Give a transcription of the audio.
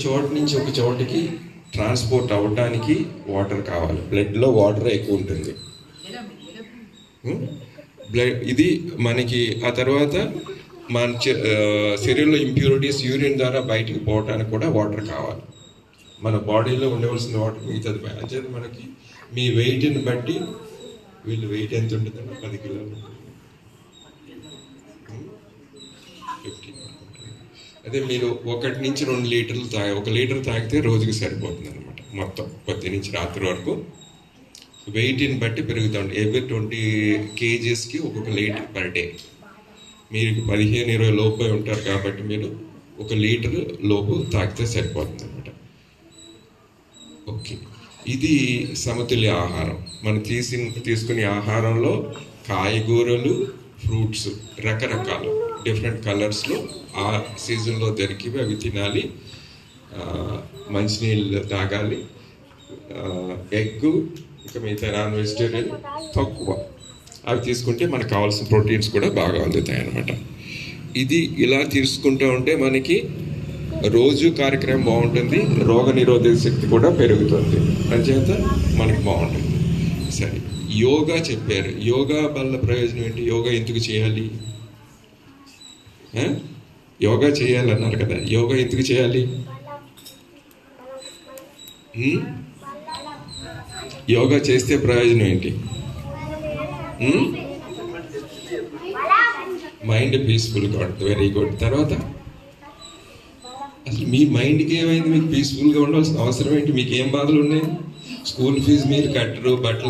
చోటు నుంచి ఒక చోటికి ట్రాన్స్పోర్ట్ అవ్వడానికి వాటర్ కావాలి. బ్లడ్లో వాటర్ ఎక్కువ ఉంటుంది. బ్లడ్ ఇది మనకి ఆ తర్వాత మన శరీరంలో ఇంప్యూరిటీస్ యూరిన్ ద్వారా బయటికి పోవడానికి కూడా వాటర్ కావాలి. మన బాడీలో ఉండవలసిన వాటర్ మిగతాది అంచేది మనకి మీ వెయిట్ని బట్టి వీళ్ళు వెయిట్ ఎంత ఉంటుందంటే 10 కిలోలు ఉంటుంది, 15. అదే మీరు 1 నుంచి 2 లీటర్లు 1 లీటర్ తాగితే రోజుకి సరిపోతుంది అనమాట. మొత్తం పొద్దు నుంచి రాత్రి వరకు వెయిట్ని బట్టి పెరుగుతుంది. Every 20 kgsకి 1 litre per day. మీరు 15-20 లోపు ఉంటారు కాబట్టి మీరు 1 లీటర్ లోపు తాగితే సరిపోతుంది అనమాట. ఓకే, ఇది సమతుల్య ఆహారం. మనం తీసుకునే ఆహారంలో కాయగూరలు, ఫ్రూట్స్ రకరకాలు డిఫరెంట్ కలర్స్లో ఆ సీజన్లో దొరికివి అవి తినాలి. మంచినీళ్ళు తాగాలి. ఎగ్గు ఇంకా మిగతా నాన్ వెజిటేరియన్ తక్కువ అవి తీసుకుంటే మనకు కావాల్సిన ప్రోటీన్స్ కూడా బాగా అందుతాయి అన్నమాట. ఇది ఇలా తీసుకుంటూ ఉంటే మనకి రోజు కార్యక్రమం బాగుంటుంది, రోగ నిరోధక శక్తి కూడా పెరుగుతుంది, అంచేత మనకి బాగుంటుంది. సరే, యోగా చెప్పారు. యోగా వల్ల ప్రయోజనం ఏంటి? యోగా ఎందుకు చేయాలి? యోగా చేయాలన్నారు కదా, యోగా ఎందుకు చేయాలి? యోగా చేస్తే ప్రయోజనం ఏంటి? మైండ్ పీస్ఫుల్గా ఉంటుంది. Very good. తర్వాత అసలు మీ మైండ్కి ఏమైంది? మీకు పీస్ఫుల్గా ఉండాల్సిన అవసరం ఏంటి? మీకు ఏం బాధలు ఉన్నాయి? స్కూల్ ఫీజు మీరు కట్టరు, బట్టలు